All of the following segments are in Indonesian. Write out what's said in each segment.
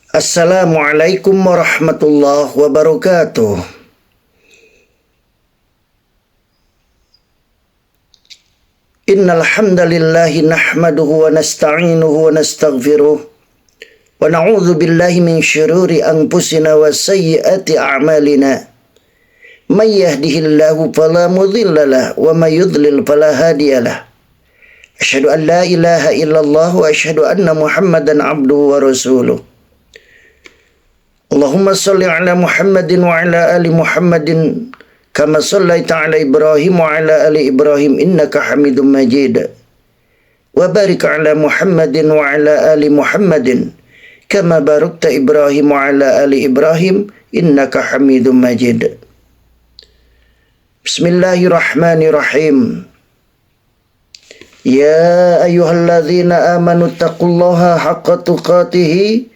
Assalamualaikum warahmatullahi wabarakatuh. Innal hamdalillahi nahmaduhu wa nasta'inuhu wa nastaghfiruh wa na'udzu billahi min syururi anfusina wa sayyiati a'malina. May yahdihillahu fala mudilla lahu wa may yudlil fala hadiyalah. Asyhadu an la ilaha illallah wa asyhadu anna Muhammadan abduhu wa rasuluh. Allahumma salli ala Muhammadin wa ala ali Muhammadin kama sallaita ala Ibrahim wa ala ali Ibrahim innaka Hamidum Majid. Wa barik ala Muhammadin wa ala ali Muhammadin kama barakta Ibrahim wa ala ali Ibrahim innaka Hamidum Majid. Bismillahirrahmanirrahim. Ya ayyuhalladzina amanu taqullaha haqqa tuqatih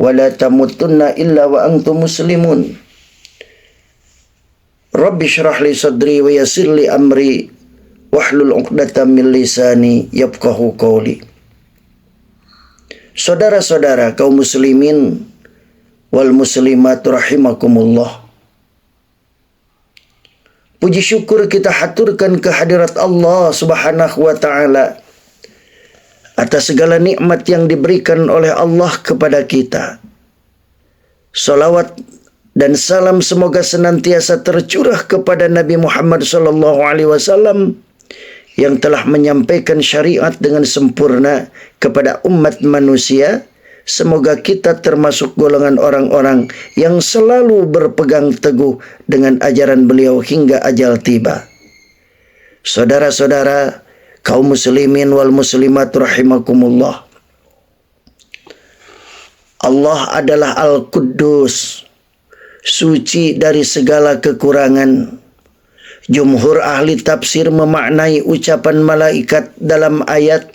wa la tamutunna illa wa antum muslimun. Rabbi syrah li sadri wa yassir li amri wahlul 'uqdatam min lisani yafqahu qawli. Saudara-saudara kaum muslimin wal muslimat rahimakumullah. Puji syukur kita haturkan kehadirat Allah Subhanahu wa taala atas segala nikmat yang diberikan oleh Allah kepada kita. Salawat dan salam semoga senantiasa tercurah kepada Nabi Muhammad SAW yang telah menyampaikan syariat dengan sempurna kepada umat manusia. Semoga kita termasuk golongan orang-orang yang selalu berpegang teguh dengan ajaran beliau hingga ajal tiba. Saudara-saudara kaum muslimin wal muslimat rahimakumullah. Allah adalah Al-Quddus, suci dari segala kekurangan. Jumhur ahli tafsir memaknai ucapan malaikat dalam ayat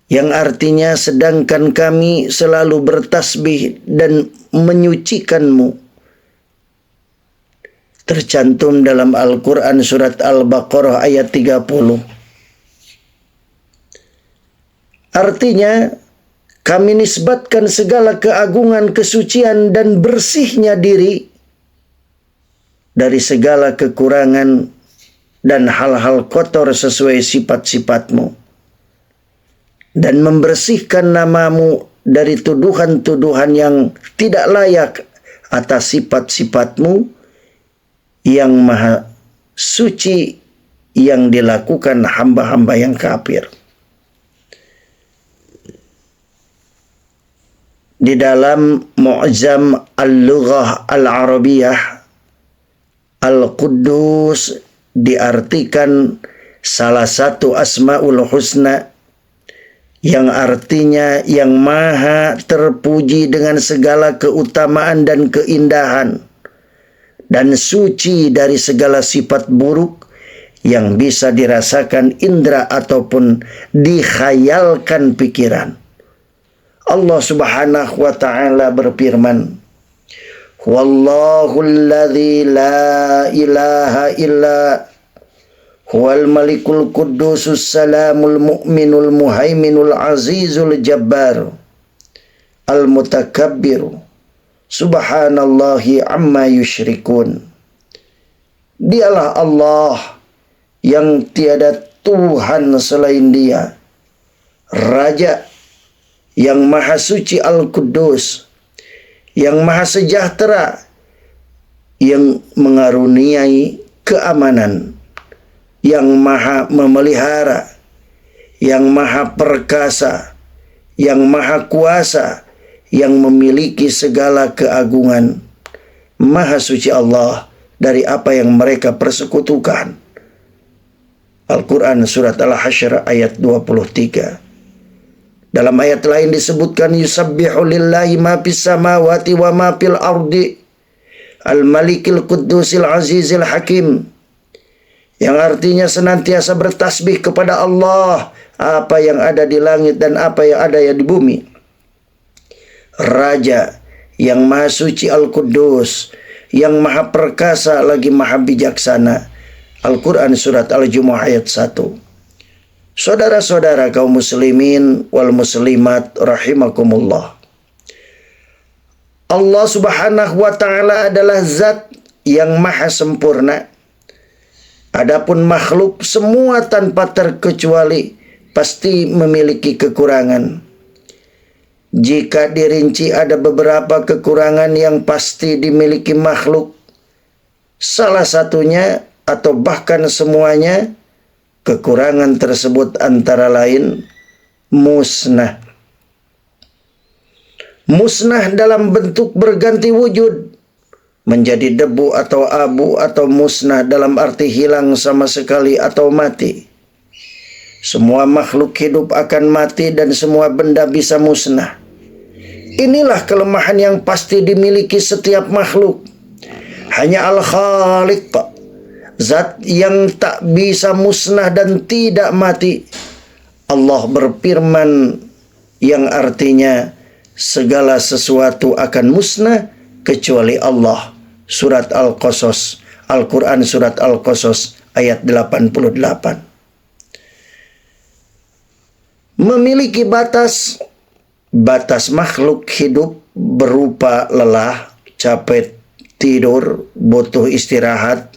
yang artinya sedangkan kami selalu bertasbih dan menyucikanmu, tercantum dalam Al-Quran surat Al-Baqarah ayat 30. Artinya kami nisbatkan segala keagungan, kesucian dan bersihnya diri dari segala kekurangan dan hal-hal kotor sesuai sifat-sifatmu, dan membersihkan namamu dari tuduhan-tuduhan yang tidak layak atas sifat-sifatmu yang maha suci yang dilakukan hamba-hamba yang kafir. Di dalam Mu'jam Al-Lughah Al-Arabiyah, Al-Quddus diartikan salah satu Asma'ul Husna, yang artinya yang maha terpuji dengan segala keutamaan dan keindahan, dan suci dari segala sifat buruk yang bisa dirasakan indera ataupun dikhayalkan pikiran. Allah Subhanahu wa ta'ala berfirman, Wallahu alladzi la ilaha illa huwal malikul quddusus salamul mu'minul muhaiminul azizul jabbar al mutakabbiru subhanallahi amma yusyrikun. Dialah Allah yang tiada Tuhan selain Dia, Raja yang maha suci Al-Quddus, yang maha sejahtera, yang mengaruniai keamanan, yang maha memelihara, yang maha perkasa, yang maha kuasa, yang memiliki segala keagungan. Maha suci Allah dari apa yang mereka persekutukan. Al-Quran surat Al-Hasyr ayat 23. Dalam ayat lain disebutkan yusabbihu lillahi ma fis samawati wa ma fil ardi al-malikil quddusil azizil hakim, yang artinya senantiasa bertasbih kepada Allah apa yang ada di langit dan apa yang ada di bumi. Raja yang maha suci Al-Quddus, yang maha perkasa lagi maha bijaksana. Al-Quran surat Al-Jumu'ah ayat 1. Saudara-saudara kaum muslimin wal muslimat rahimakumullah. Allah Subhanahu wa ta'ala adalah zat yang maha sempurna. Adapun makhluk semua tanpa terkecuali pasti memiliki kekurangan. Jika dirinci ada beberapa kekurangan yang pasti dimiliki makhluk, salah satunya atau bahkan semuanya kekurangan tersebut antara lain musnah. Musnah dalam bentuk berganti wujud, menjadi debu atau abu, atau musnah dalam arti hilang sama sekali atau mati. Semua makhluk hidup akan mati dan semua benda bisa musnah. Inilah kelemahan yang pasti dimiliki setiap makhluk. Hanya Al-Khaliq, zat yang tak bisa musnah dan tidak mati. Allah berfirman yang artinya segala sesuatu akan musnah kecuali Allah. Surat Al-Qasas, Al-Quran surat Al-Qasas ayat 88. Memiliki batas. Batas makhluk hidup berupa lelah, capek, tidur, butuh istirahat.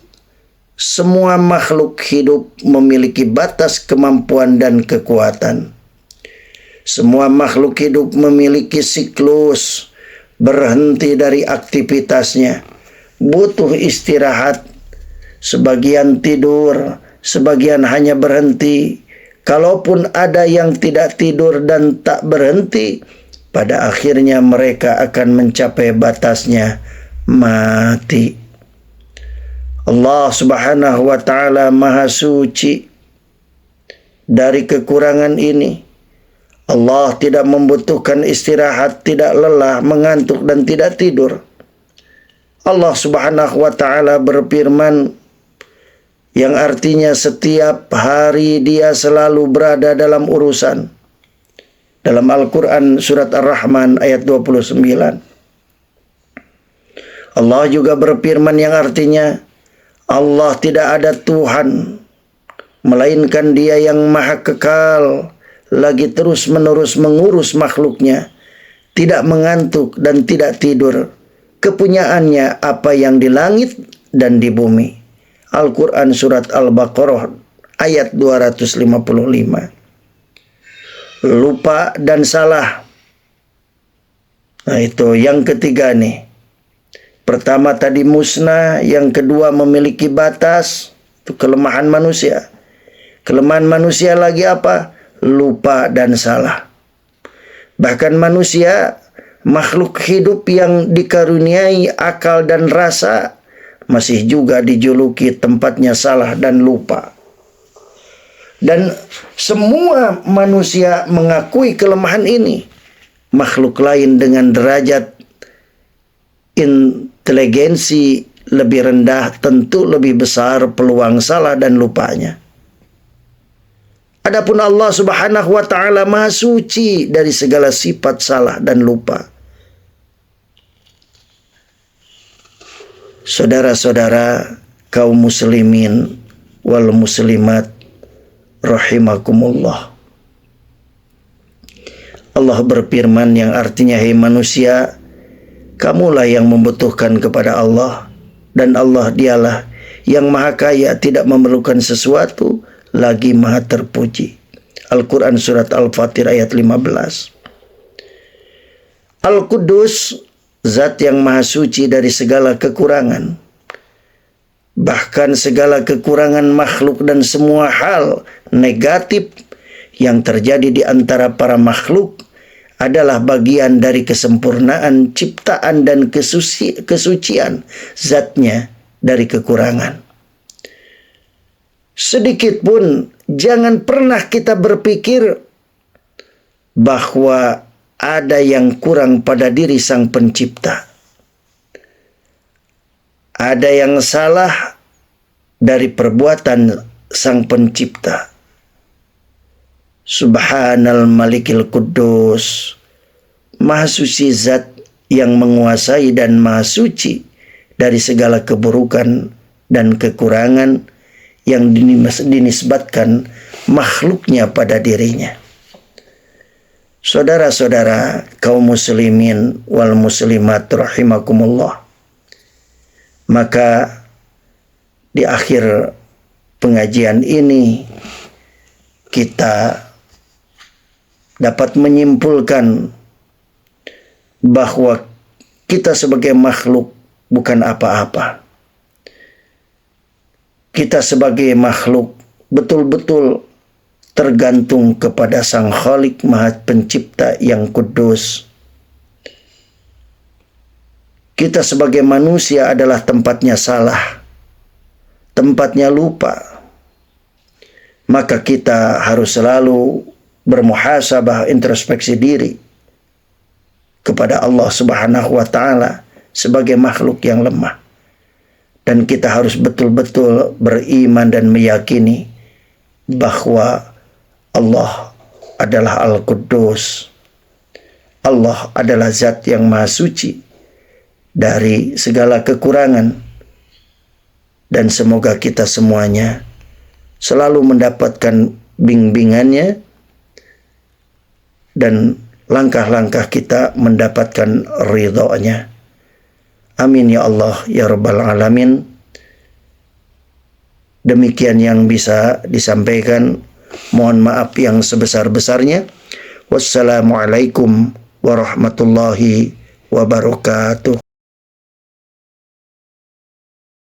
Semua makhluk hidup memiliki batas kemampuan dan kekuatan. Semua makhluk hidup memiliki siklus, berhenti dari aktivitasnya, butuh istirahat, sebagian tidur, sebagian hanya berhenti. Kalaupun ada yang tidak tidur dan tak berhenti, pada akhirnya mereka akan mencapai batasnya, mati. Allah Subhanahu wa ta'ala maha suci dari kekurangan ini. Allah tidak membutuhkan istirahat, tidak lelah, mengantuk dan tidak tidur. Allah Subhanahu wa ta'ala berfirman yang artinya setiap hari dia selalu berada dalam urusan. Dalam Al-Quran surat Ar-Rahman ayat 29. Allah juga berfirman yang artinya Allah tidak ada Tuhan melainkan Dia yang maha kekal, lagi terus-menerus mengurus makhluknya, tidak mengantuk dan tidak tidur. Kepunyaannya apa yang di langit dan di bumi. Al-Quran surat Al-Baqarah ayat 255. Lupa dan salah. Nah itu yang ketiga nih. Pertama tadi musnah, yang kedua memiliki batas. Itu kelemahan manusia. Kelemahan manusia lagi apa? Lupa dan salah. Bahkan manusia, makhluk hidup yang dikaruniai akal dan rasa, masih juga dijuluki tempatnya salah dan lupa. Dan semua manusia mengakui kelemahan ini. Makhluk lain dengan derajat inteligensi lebih rendah tentu lebih besar peluang salah dan lupanya. Adapun Allah Subhanahu wa ta'ala maha suci dari segala sifat salah dan lupa. Saudara-saudara kaum muslimin wal muslimat rahimakumullah. Allah berfirman yang artinya, hai manusia, kamulah yang membutuhkan kepada Allah, dan Allah dialah yang maha kaya, tidak memerlukan sesuatu, lagi maha terpuji. Al-Quran surat Al-Fatir ayat 15. Al-Quddus, zat yang maha suci dari segala kekurangan. Bahkan segala kekurangan makhluk dan semua hal negatif yang terjadi di antara para makhluk adalah bagian dari kesempurnaan ciptaan dan kesucian zatnya dari kekurangan. Sedikit pun jangan pernah kita berpikir bahwa ada yang kurang pada diri Sang Pencipta. Ada yang salah dari perbuatan Sang Pencipta. Subhanal Malikil Quddus, maha suci zat yang menguasai dan maha suci dari segala keburukan dan kekurangan yang dinisbatkan makhluknya pada dirinya. Saudara-saudara kaum muslimin wal muslimat rahimakumullah. Maka di akhir pengajian ini kita dapat menyimpulkan bahwa kita sebagai makhluk bukan apa-apa. Kita sebagai makhluk betul-betul tergantung kepada Sang Khalik Maha Pencipta yang kudus. Kita sebagai manusia adalah tempatnya salah, tempatnya lupa. Maka kita harus selalu bermuhasabah, introspeksi diri kepada Allah Subhanahu wa Ta'ala sebagai makhluk yang lemah. Dan kita harus betul-betul beriman dan meyakini bahwa Allah adalah Al-Quddus. Allah adalah zat yang maha suci dari segala kekurangan. Dan semoga kita semuanya selalu mendapatkan bimbingannya dan langkah-langkah kita mendapatkan ridhonya. Amin ya Allah ya Rabbal Alamin. Demikian yang bisa disampaikan. Mohon maaf yang sebesar-besarnya. Wassalamualaikum warahmatullahi wabarakatuh.